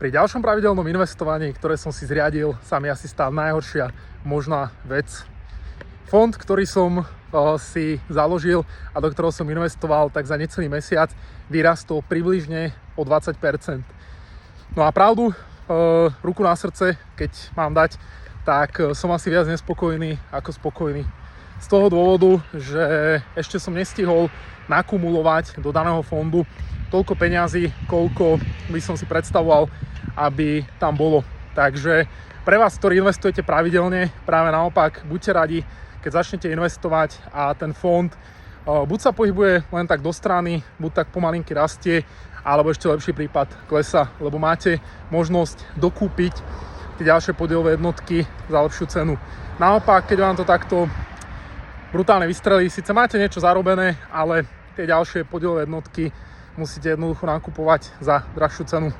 Pri ďalšom pravidelnom investovaní, ktoré som si zriadil, sa mi asi stala najhoršia možná vec. Fond, ktorý som si založil a do ktorého som investoval, tak za necelý mesiac vyrastol približne o 20%. No a pravdu, ruku na srdce, keď mám dať, tak som asi viac nespokojný ako spokojný. Z toho dôvodu, že ešte som nestihol nakumulovať do daného fondu toľko peňazí, koľko by som si predstavoval, aby tam bolo. Takže pre vás, ktorí investujete pravidelne, práve naopak, buďte radi, keď začnete investovať a ten fond buď sa pohybuje len tak do strany, buď tak pomalinky rastie, alebo ešte lepší prípad klesa, lebo máte možnosť dokúpiť tie ďalšie podielové jednotky za lepšiu cenu. Naopak, keď vám to takto brutálne vystrelí, síce máte niečo zarobené, ale tie ďalšie podielové jednotky musíte jednoducho nakupovať za drahšiu cenu.